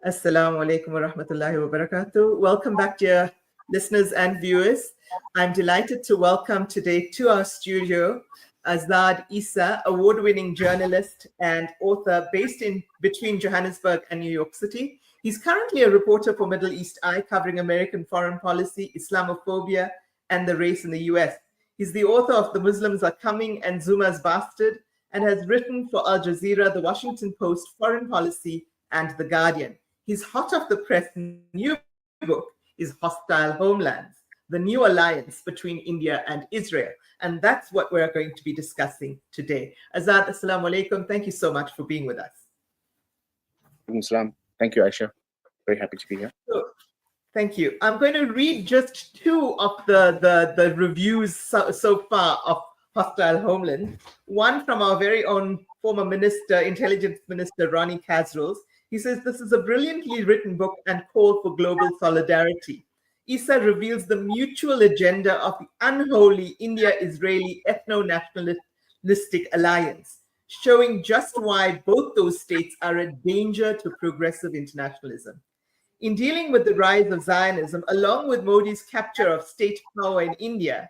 Assalamu alaikum wa rahmatullahi wa barakatuh. Welcome back, dear listeners and viewers. I'm delighted to welcome today to our studio Azad Essa, award-winning journalist and author based in between Johannesburg and New York City. He's currently a reporter for Middle East Eye, covering American foreign policy, Islamophobia, and the race in the US. He's the author of The Muslims Are Coming and Zuma's Bastard, and has written for Al Jazeera, The Washington Post, Foreign Policy, and The Guardian. His hot off the press new book is Hostile Homelands, the new alliance between India and Israel. And that's what we're going to be discussing today. Azad, assalamu alaikum. Thank you so much for being with us. Islam. Thank you, Aisha. Very happy to be here. Thank you. I'm going to read just two of the reviews so far of Hostile Homeland. One from our very own former minister, intelligence minister, Ronnie Kasrils. He says, this is a brilliantly written book and call for global solidarity. Essa reveals the mutual agenda of the unholy India-Israeli ethno-nationalistic alliance, showing just why both those states are a danger to progressive internationalism. In dealing with the rise of Zionism, along with Modi's capture of state power in India,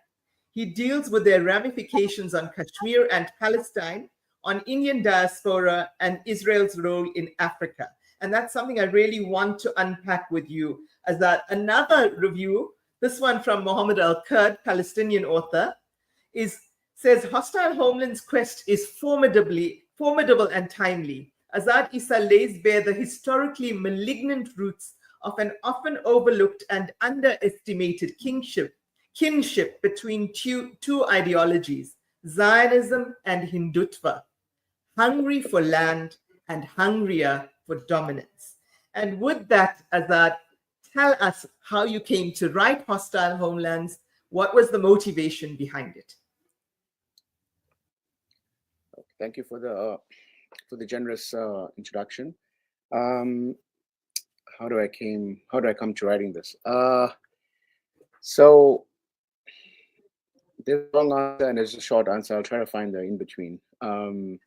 he deals with their ramifications on Kashmir and Palestine, on Indian diaspora, and Israel's role in Africa. And that's something I really want to unpack with you. As that another review, this one from Mohammed Al-Kurd, Palestinian author, says Hostile Homeland's quest is formidable and timely. Azad Essa lays bare the historically malignant roots of an often overlooked and underestimated kinship between two ideologies, Zionism and Hindutva, hungry for land and hungrier for dominance. And with that, Azad, tell us how you came to write Hostile Homelands. What was the motivation behind it? Thank you for the generous introduction. How do I come to writing this? So there's a long answer and there's a short answer. I'll try to find the in between. Okay.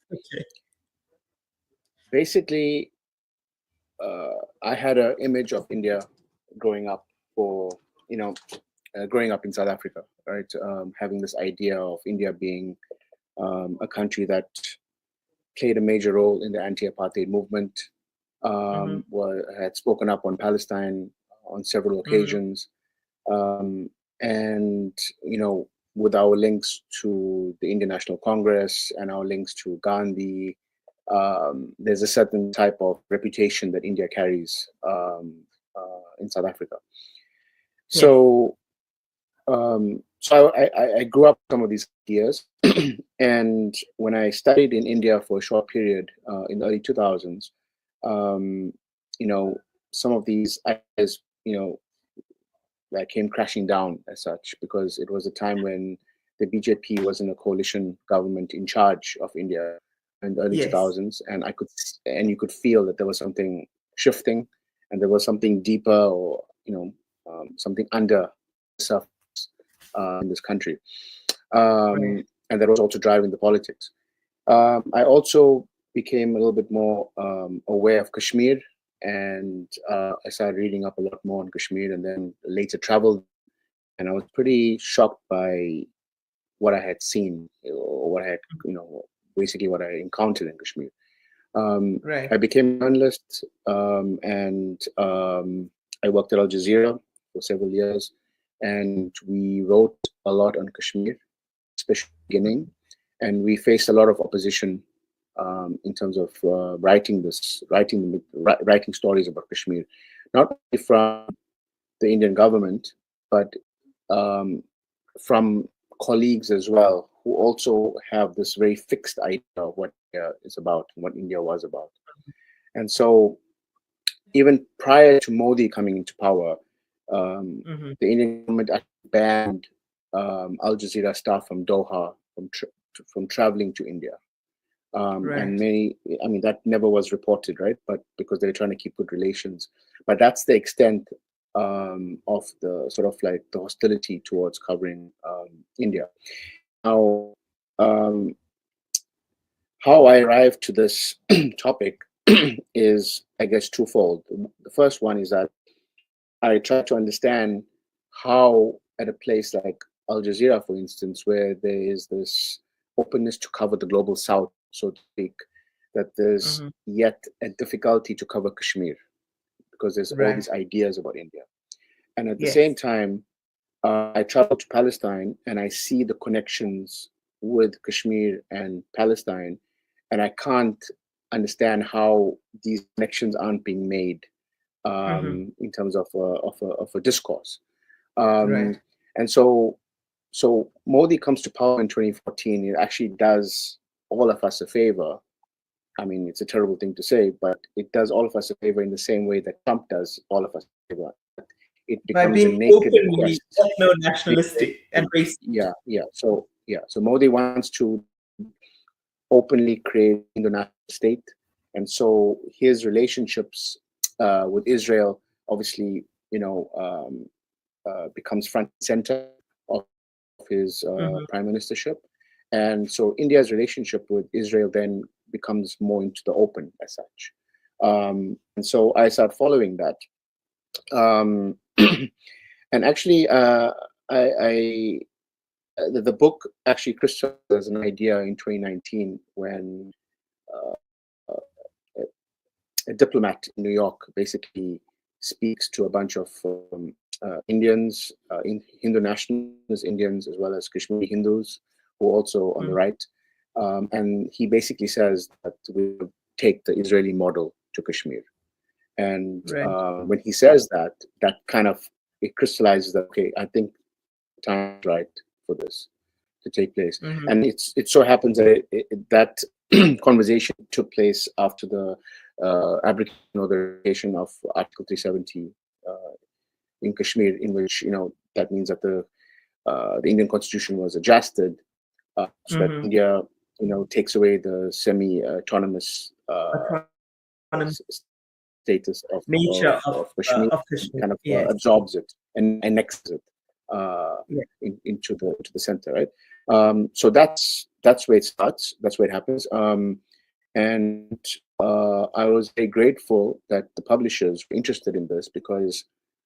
Basically, I had an image of India growing up growing up in South Africa, right? Having this idea of India being a country that played a major role in the anti-apartheid movement, had spoken up on Palestine on several occasions, and with our links to the Indian National Congress and our links to Gandhi, there's a certain type of reputation that India carries in South Africa. So, I grew up with some of these ideas, and when I studied in India for a short period in the early 2000s, some of these ideas, that came crashing down as such, because it was a time when the BJP was in a coalition government in charge of India in the early 2000s, and you could feel that there was something shifting, and there was something deeper, or something under the surface in this country, and that was also driving the politics. I also became a little bit more aware of Kashmir, and I started reading up a lot more on Kashmir, and then later traveled, and I was pretty shocked by what I had seen, or what I had, basically what I encountered in Kashmir. I became a journalist, and I worked at Al Jazeera for several years, and we wrote a lot on Kashmir, especially in the beginning, and we faced a lot of opposition in terms of writing stories about Kashmir, not only from the Indian government, but from colleagues as well, who also have this very fixed idea of what India is about and what India was about. And so, even prior to Modi coming into power, the Indian government actually banned Al Jazeera staff from Doha from traveling to India. And that never was reported, right? But because they're trying to keep good relations. But that's the extent of the sort of like the hostility towards covering India. Now, how I arrived to this topic is, I guess, twofold. The first one is that I try to understand how, at a place like Al Jazeera, for instance, where there is this openness to cover the global south, so to speak, that there's yet a difficulty to cover Kashmir because there's all these ideas about India. And at the same time, I travel to Palestine and I see the connections with Kashmir and Palestine, and I can't understand how these connections aren't being made in terms of a discourse. And so Modi comes to power in 2014. It actually does all of us a favor. I mean, it's a terrible thing to say, but it does all of us a favor in the same way that Trump does all of us a favor. It becomes by being a naked openly quest. ethno-nationalistic and racist. So Modi wants to openly create the national state, and so his relationships with Israel, obviously, becomes front and center of his prime ministership, and so India's relationship with Israel then becomes more into the open as such, and so I start following that. And actually, the book actually crystallized as an idea in 2019 when a diplomat in New York basically speaks to a bunch of Indians, Hindu nationalist Indians, as well as Kashmiri Hindus, who are also on the right. And he basically says that we will take the Israeli model to Kashmir. And when he says that, that kind of, it crystallizes that, okay, I think the time is right for this to take place. And it so happens that that conversation took place after the abrogation or the revocation of Article 370 in Kashmir, in which, that means that the Indian constitution was adjusted so that India, takes away the semi-autonomous status of Kashmir, kind of absorbs it and annexes it into the center, right? So that's where it starts. That's where it happens. And I was very grateful that the publishers were interested in this, because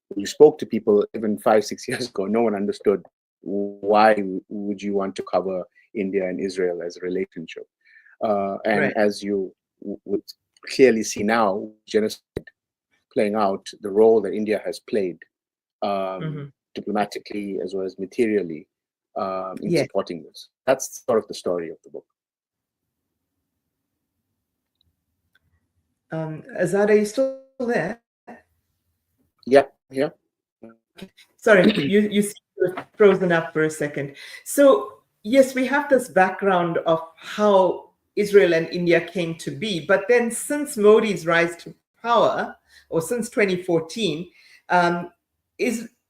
when you spoke to people even 5-6 years ago, no one understood why would you want to cover India and Israel as a relationship. And as you would clearly see now, genocide playing out, the role that India has played diplomatically as well as materially in supporting this. That's sort of the story of the book. Azad, are you still there? Yeah. Sorry, you seem to have frozen up for a second. So yes, we have this background of how Israel and India came to be, but then since Modi's rise to power, or since 2014,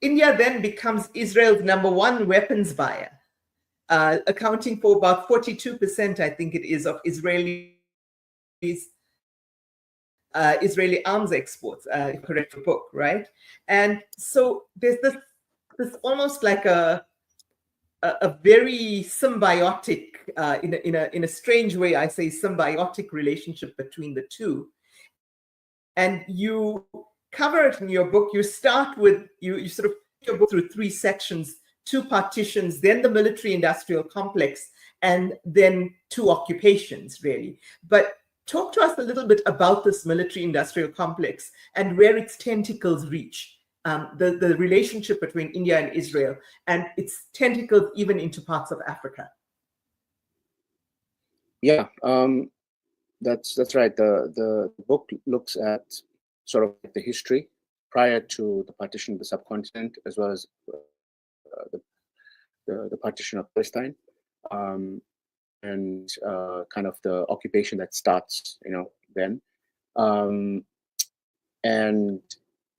India then becomes Israel's #1 weapons buyer, accounting for about 42%, I think it is, of Israeli arms exports, if correct the book, right? And so there's this almost like a very symbiotic, in a strange way, I say symbiotic relationship between the two. And you cover it in your book. You start with, you sort of put your book through 3 sections, 2 partitions, then the military-industrial complex, and then 2 occupations, really. But talk to us a little bit about this military-industrial complex and where its tentacles reach, the relationship between India and Israel, and its tentacles even into parts of Africa. Yeah, that's right. The book looks at sort of the history prior to the partition of the subcontinent, as well as the partition of Palestine, and kind of the occupation that starts, then, and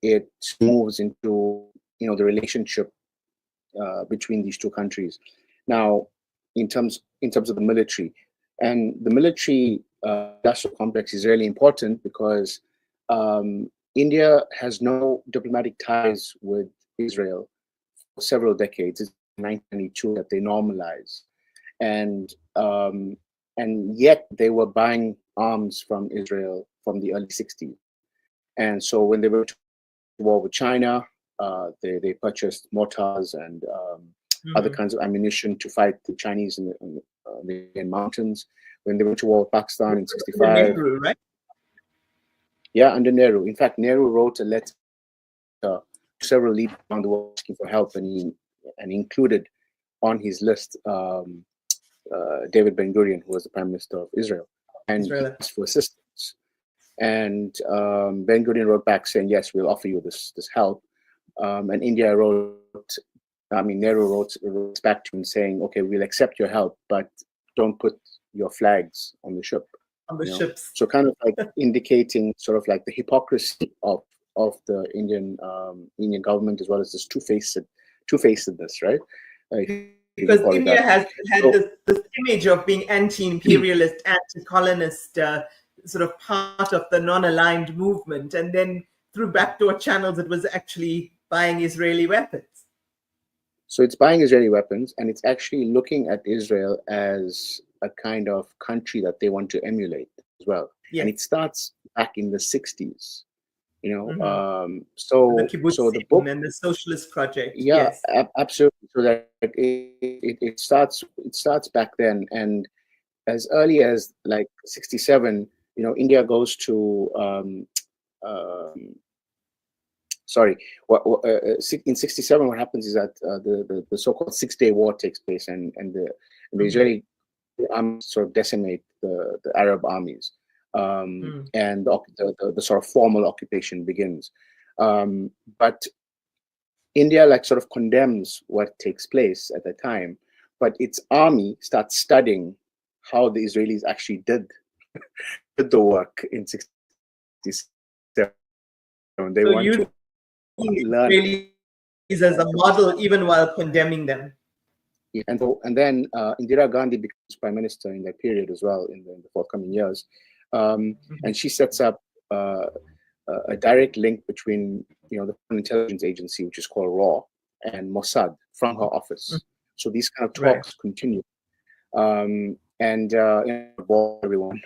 it moves into, the relationship between these two countries. Now, in terms of the military, and the military industrial complex is really important because India has no diplomatic ties with Israel for several decades. It's 1992 that they normalize, and yet they were buying arms from Israel from the early 60s. And so when they went to war with China, they purchased mortars and other kinds of ammunition to fight the Chinese in the Indian mountains. When they went to war with Pakistan in 65. Nehru, right? Yeah, under Nehru. In fact, Nehru wrote a letter to several leaders around the world asking for help, and he included on his list David Ben-Gurion, who was the Prime Minister of Israel, and he asked for assistance. And Ben-Gurion wrote back saying, yes, we'll offer you this help. And India Nehru wrote back to him saying, okay, we'll accept your help, but don't put your flags on the ship. On the ships. So kind of like indicating sort of like the hypocrisy of the Indian government, as well as this two-facedness, right? Because India has had this image of being anti-imperialist, anti-colonist, sort of part of the non-aligned movement, and then through backdoor channels, it was actually buying Israeli weapons. So it's buying Israeli weapons, and it's actually looking at Israel as a kind of country that they want to emulate as well. Yes. And it starts back in the 60s, So the book and the Socialist Project. Yeah, yes. Absolutely. So that it starts back then, and as early as like 67, India goes to in 67, what happens is that the so-called 6-day war takes place, and the Israeli armies sort of decimate the Arab armies, and the sort of formal occupation begins. But India sort of condemns what takes place at the time, but its army starts studying how the Israelis actually did the work in 67. They want to learn Israelis as a model, even while condemning them. Yeah, and then Indira Gandhi becomes prime minister in that period as well in the forthcoming years, and she sets up a direct link between the Foreign Intelligence Agency, which is called RAW, and Mossad from her office. So these kind of talks continue, and bore everyone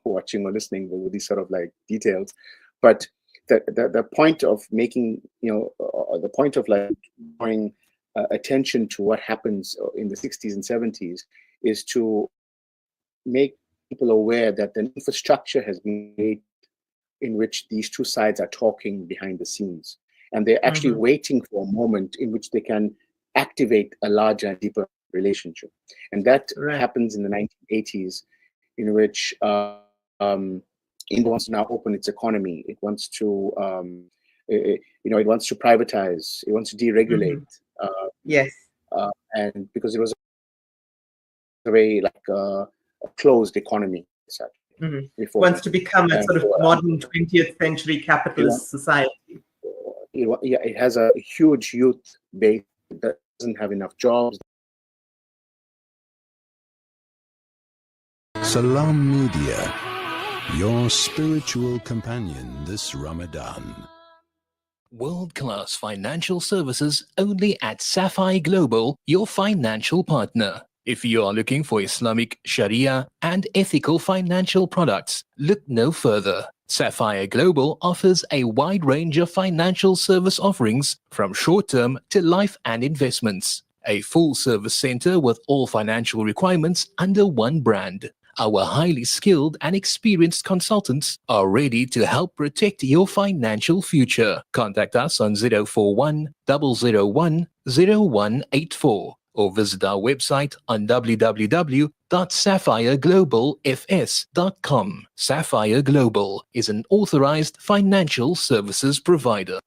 watching or listening with these sort of like details, but the point of making the point of like drawing attention to what happens in the 60s and 70s is to make people aware that an infrastructure has been made in which these two sides are talking behind the scenes, and they're actually waiting for a moment in which they can activate a larger and deeper relationship. And that happens in the 1980s, in which India wants to now open its economy. It wants to it wants to privatize, it wants to deregulate. Yes. And because it was a very a closed economy, wants to become a sort of modern 20th century capitalist society. It has a huge youth base that doesn't have enough jobs. Salam Media, your spiritual companion this Ramadan. World-class financial services only at Sapphire Global, your financial partner. If you are looking for Islamic, Sharia, and ethical financial products, look no further. Sapphire Global offers a wide range of financial service offerings from short-term to life and investments. A full-service center with all financial requirements under one brand. Our highly skilled and experienced consultants are ready to help protect your financial future. Contact us on 041 001 0184 or visit our website on www.sapphireglobalfs.com. Sapphire Global is an authorized financial services provider.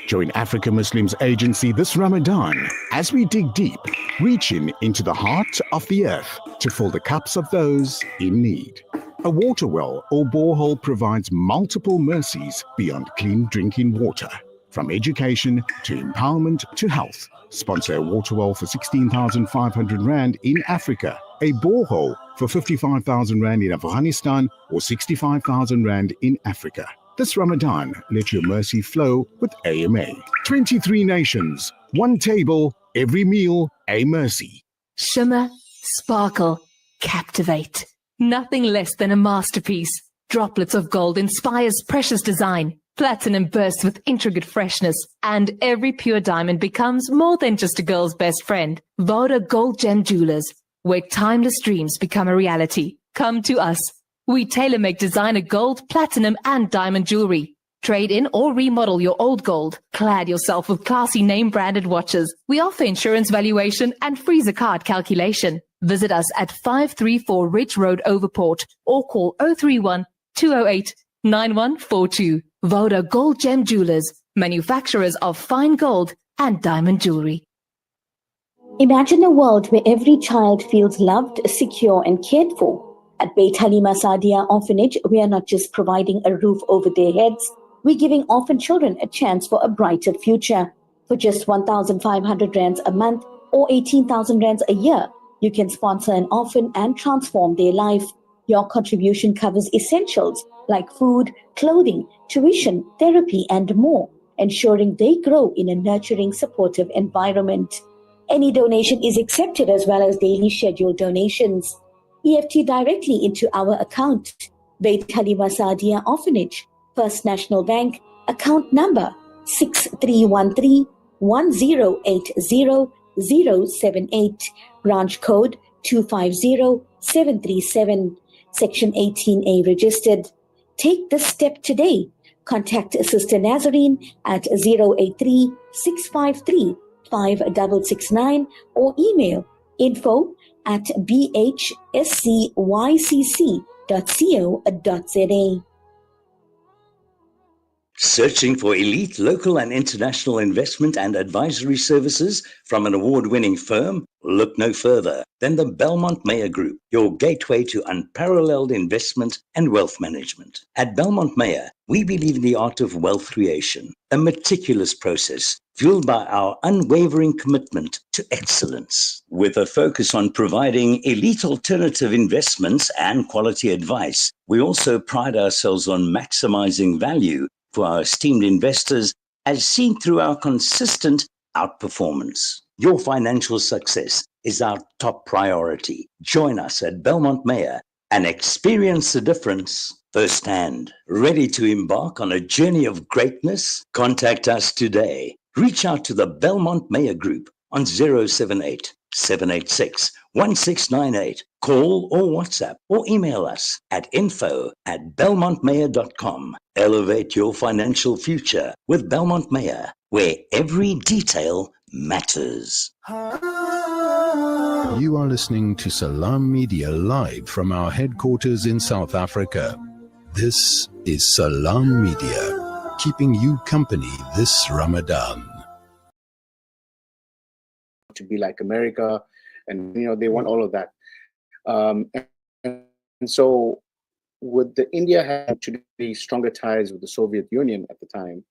Join Africa Muslims Agency this Ramadan as we dig deep, reaching into the heart of the earth to fill the cups of those in need. A water well or borehole provides multiple mercies beyond clean drinking water. From education to empowerment to health. Sponsor a water well for 16,500 Rand in Africa. A borehole for 55,000 Rand in Afghanistan or 65,000 Rand in Africa. This Ramadan, let your mercy flow with AMA. 23 nations, one table, every meal, a mercy. Shimmer, sparkle, captivate. Nothing less than a masterpiece. Droplets of gold inspires precious design. Platinum bursts with intricate freshness, and every pure diamond becomes more than just a girl's best friend. Voda Gold Gem Jewelers, where timeless dreams become a reality. Come to us. We tailor-make designer gold, platinum, and diamond jewelry. Trade in or remodel your old gold. Clad yourself with classy name-branded watches. We offer insurance valuation and free zakat calculation. Visit us at 534 Ridge Road, Overport, or call 031 208 9142. Voda Gold Gem Jewelers, manufacturers of fine gold and diamond jewelry. Imagine a world where every child feels loved, secure, and cared for. At Beit Halima Saadia Orphanage, we are not just providing a roof over their heads, we're giving orphan children a chance for a brighter future. For just 1,500 rands a month or 18,000 rands a year, you can sponsor an orphan and transform their life. Your contribution covers essentials like food, clothing, tuition, therapy, and more, ensuring they grow in a nurturing, supportive environment. Any donation is accepted as well as daily scheduled donations. EFT directly into our account. Beit Halima Saadia Orphanage, First National Bank, account number 6313-1080-078, branch code 250737, section 18A registered. Take this step today. Contact Sister Nazarene at 083-653-5669 or email info@bhscycc.co.za. Searching for elite local and international investment and advisory services from an award-winning firm? Look no further than the Belmont Mayer Group, your gateway to unparalleled investment and wealth management. At Belmont Mayer, we believe in the art of wealth creation, a meticulous process fueled by our unwavering commitment to excellence. With a focus on providing elite alternative investments and quality advice, we also pride ourselves on maximizing value for our esteemed investors, as seen through our consistent outperformance. Your financial success is our top priority. Join us at Belmont Mayer and experience the difference firsthand. Ready to embark on a journey of greatness? Contact us today. Reach out to the Belmont Mayer Group on 078-786-1698. Call or WhatsApp or email us at info@belmontmayer.com. Elevate your financial future with Belmont Mayer, where every detail matters. You are listening to Salam Media live from our headquarters in South Africa. This is Salam Media, keeping you company this Ramadan. To be like America, and they want all of that. And so with India had traditionally stronger ties with the Soviet Union at the time,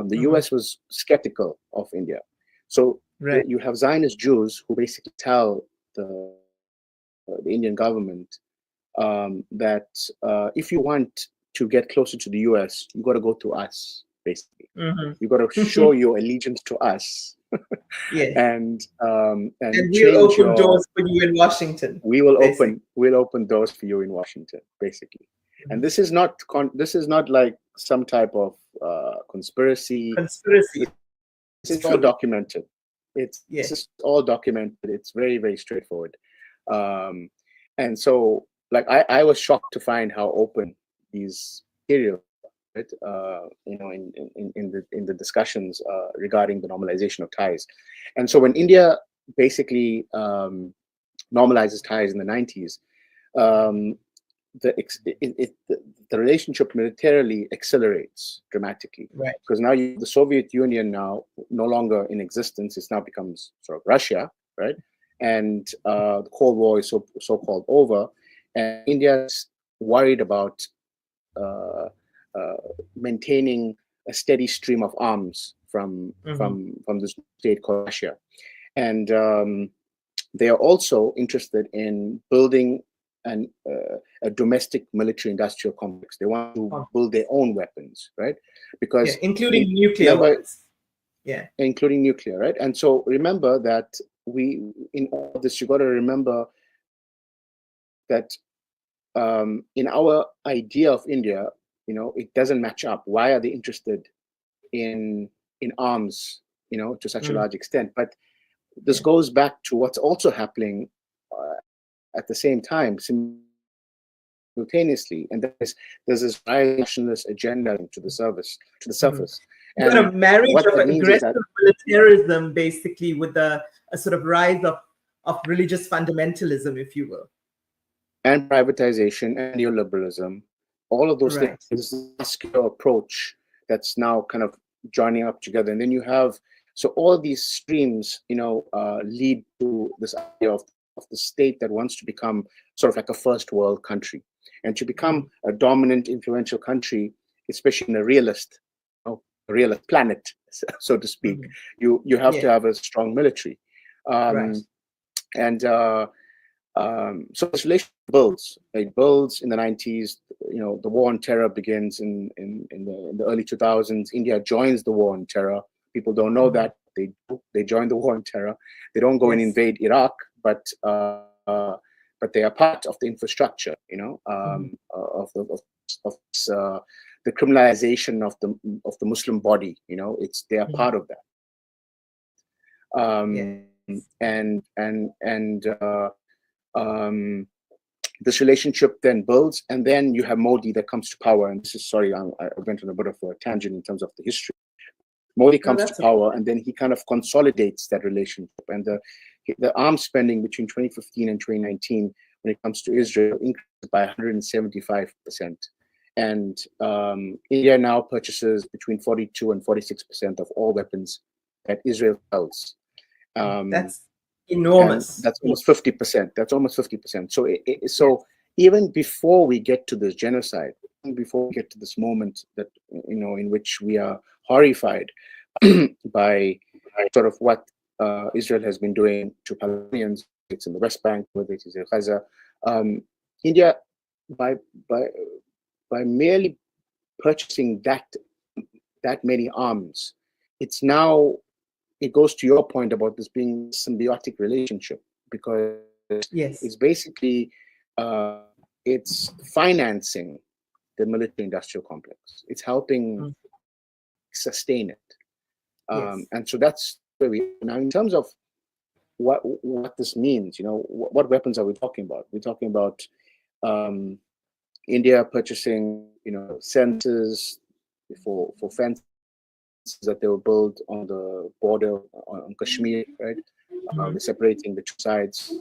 the US was skeptical of India. So you have Zionist Jews who basically tell the Indian government that if you want to get closer to the US, you got to go to us, basically. You got to show your allegiance to us. Yes. And we'll open doors for you in Washington. We'll open doors for you in Washington, basically. And this is not like some type of conspiracy. This is all documented. This is all documented. It's very, very straightforward. And so, like, I was shocked to find how open these areas, in the discussions regarding the normalization of ties. And so when India basically normalizes ties in the 90s, the relationship militarily accelerates dramatically. Right. Because now the Soviet Union now no longer in existence. It now becomes sort of Russia, right? And the Cold War is so-called over, and India's worried about maintaining a steady stream of arms from this state called Russia. And they are also interested in building a domestic military-industrial complex. They want to build their own weapons, right? Because including nuclear weapons. Yeah, including nuclear, right? And so remember that in all of this, you got to remember that in our idea of India, it doesn't match up. Why are they interested in arms, to such a large extent? But this goes back to what's also happening at the same time, simultaneously, and there's this nationalist agenda to the surface. And a marriage what of that means is aggressive that, militarism, basically, with a sort of rise of religious fundamentalism, if you will. And privatization and neoliberalism, all of those Right. things, this muscular approach that's now kind of joining up together. And then you have, so all these streams, lead to this idea of the state that wants to become sort of like a first world country. And to become a dominant, influential country, especially in a realist planet, so to speak, you have to have a strong military. Right. And so this relationship builds. It builds in the 90s. The war on terror begins in the early 2000s. India joins the war on terror. People don't know that they join the war on terror. They don't go and invade Iraq, but they are part of the infrastructure. Of the criminalization of the Muslim body. They are part of that. This relationship then builds, and then you have Modi that comes to power. And this is, sorry, I went on a bit of a tangent in terms of the history. Modi comes to power, and then he kind of consolidates that relationship. And the arms spending between 2015 and 2019, when it comes to Israel, increased by 175%. And India now purchases between 42 and 46% of all weapons that Israel sells. That's enormous. That's almost 50%. That's almost 50%. So, so even before we get to this genocide, before we get to this moment that in which we are horrified by sort of what Israel has been doing to Palestinians, it's in the West Bank, whether it is in Gaza, India, by merely purchasing that many arms, it goes to your point about this being a symbiotic relationship, because it's basically it's financing the military-industrial complex. It's helping sustain it, and so that's where we now. In terms of what this means, what weapons are we talking about? We're talking about India purchasing, sensors for fences that they will build on the border on Kashmir, right? They're separating the two sides.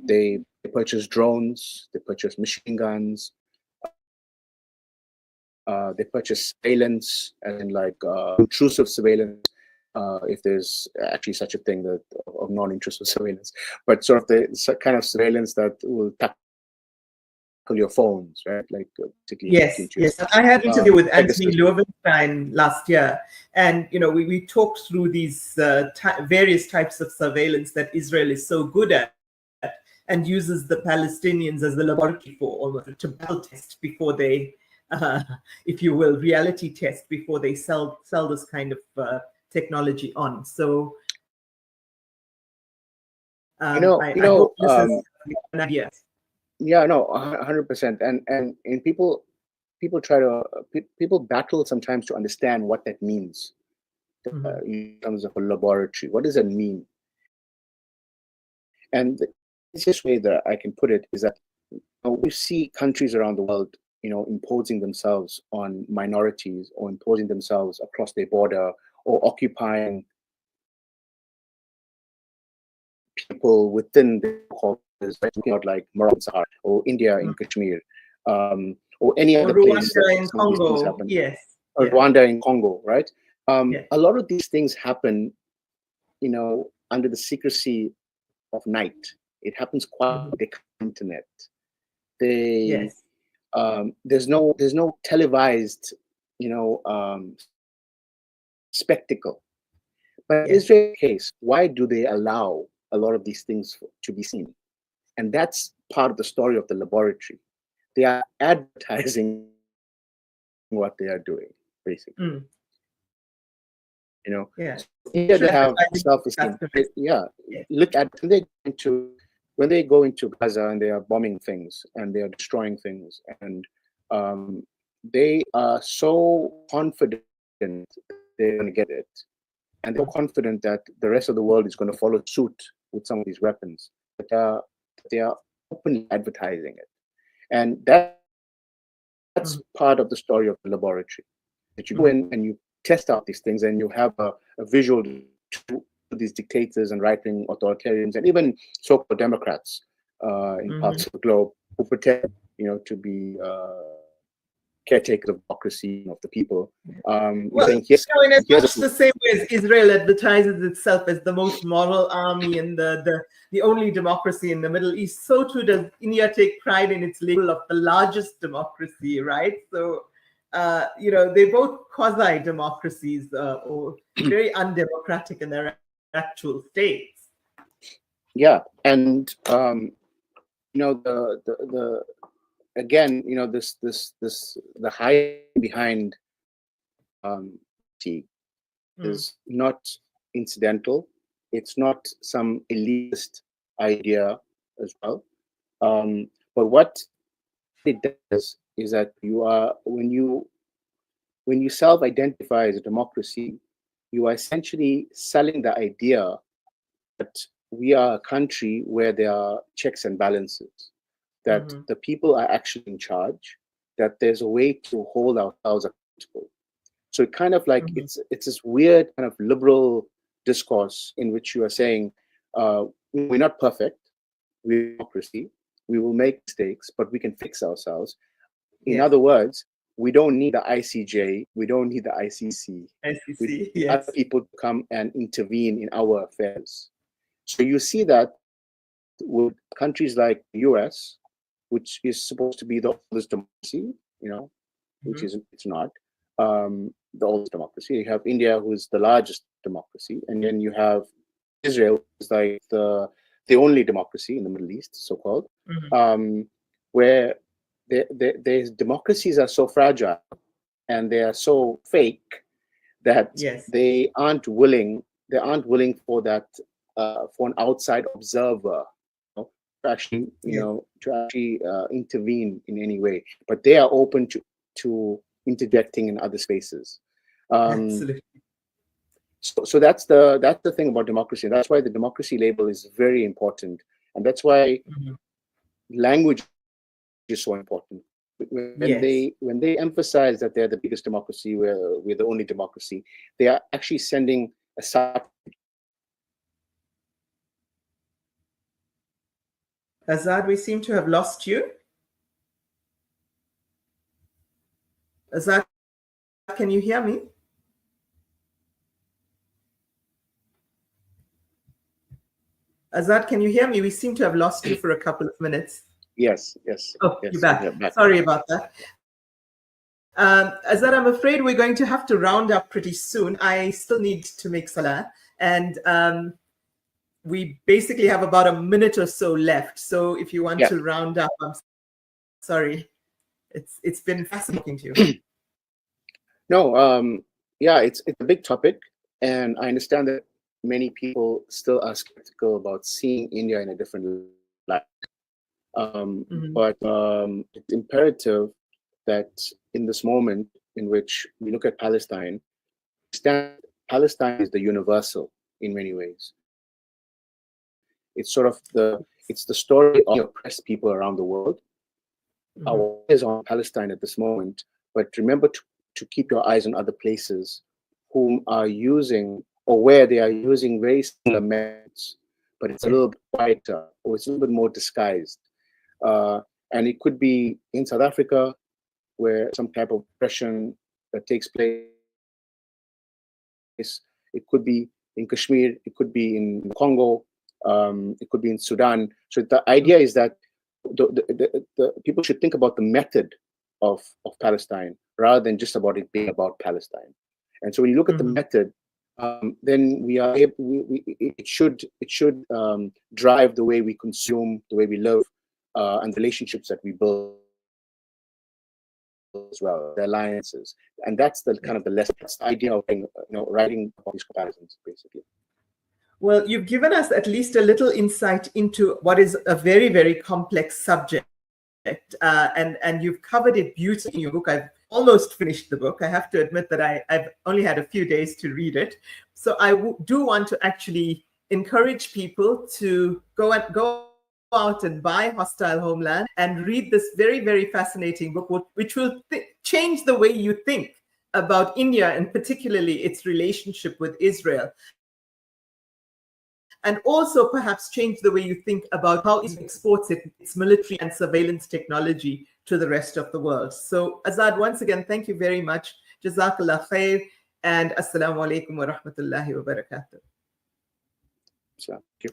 They purchase drones. They purchase machine guns. They purchase surveillance, and intrusive surveillance, if there's actually such a thing of non-intrusive surveillance, but sort of the kind of surveillance that will tackle your phones, right? Yes. I had an interview with Anthony Loewenstein last year, and we talked through these various types of surveillance that Israel is so good at, and uses the Palestinians as the laboratory for, almost to battle test before they, if you will, reality test before they sell this kind of technology on. So, I hope this is an idea. Yeah, no, 100%. And people battle sometimes to understand what that means in terms of a laboratory. What does that mean? And the easiest way that I can put it is that we see countries around the world, imposing themselves on minorities, or imposing themselves across their border, or occupying people within the cultures, like Morocco or India in Kashmir, or any other place. Rwanda in Congo, yes. Or Rwanda in Congo, right? A lot of these things happen, under the secrecy of night. It happens quietly on the internet. There's no televised, spectacle. But in Israel's case, why do they allow a lot of these things to be seen? And that's part of the story of the laboratory. They are advertising what they are doing, basically. India, they have self-esteem. Look at, they're going to when they go into Gaza and they are bombing things and they are destroying things, and they are so confident they're going to get it, and they're confident that the rest of the world is going to follow suit with some of these weapons, that they are openly advertising it. And that's part of the story of the laboratory, that you go in and you test out these things, and you have a visual to these dictators and right-wing authoritarians and even so-called Democrats in parts of the globe who pretend, to be caretakers of democracy, of the people. Well, saying, yes, in as much the same way as Israel advertises itself as the most moral army and the only democracy in the Middle East, so too does India take pride in its label of the largest democracy, right? So, they're both quasi-democracies or very undemocratic in their actual states. Yeah, and the again, the hype behind tea is not incidental. It's not some elitist idea as well. But what it does is that when you self-identify as a democracy, you are essentially selling the idea that we are a country where there are checks and balances, that the people are actually in charge, that there's a way to hold ourselves accountable. So it kind of like it's this weird kind of liberal discourse in which you are saying, we're not perfect, we're a democracy, we will make mistakes, but we can fix ourselves. In other words, we don't need the ICJ, we don't need the ICC. We need other people to come and intervene in our affairs. So you see that with countries like the US, which is supposed to be the oldest democracy, which it's not the oldest democracy. You have India, who is the largest democracy, and then you have Israel, who's like the only democracy in the Middle East, so-called, where their democracies are so fragile and they are so fake that they aren't willing for that for an outside observer to actually intervene in any way, but they are open to interjecting in other spaces. Absolutely. So that's the thing about democracy. That's why the democracy label is very important, and that's why language is so important. When they emphasize that they're the biggest democracy, we're the only democracy, they are actually sending a subtle. Azad, we seem to have lost you. Azad, can you hear me? Azad, can you hear me? We seem to have lost you for a couple of minutes. Yes. Oh, yes, you're back. Sorry about that. Azad, I'm afraid we're going to have to round up pretty soon. I still need to make salah, and we basically have about a minute or so left. So if you want to round up, I'm sorry. It's been fascinating to you. No, it's a big topic, and I understand that many people still are skeptical about seeing India in a different light. But it's imperative that in this moment in which we look at Palestine, Palestine is the universal in many ways. It's sort of the story of oppressed people around the world. Our eyes on Palestine at this moment, but remember to keep your eyes on other places whom are using, or where they are using very similar methods, but it's a little bit quieter, or it's a little bit more disguised. And it could be in South Africa, where some type of oppression that takes place. It could be in Kashmir, it could be in Congo, it could be in Sudan. So the idea is that the people should think about the method of Palestine rather than just about it being about Palestine. And so when you look at the method, then we are able, it should drive the way we consume, the way we live, and the relationships that we build as well, the alliances. And that's the kind of the idea of writing about these comparisons, basically. Well, you've given us at least a little insight into what is a very, very complex subject. And you've covered it beautifully in your book. I've almost finished the book. I have to admit that I've only had a few days to read it. So I do want to actually encourage people to go out and buy Hostile Homeland and read this very, very fascinating book, which will change the way you think about India and particularly its relationship with Israel. And also perhaps change the way you think about how it exports its military and surveillance technology to the rest of the world. So Azad, once again, thank you very much. Jazakallah khair and assalamu alaikum wa rahmatullahi wa barakatuh. So, thank you.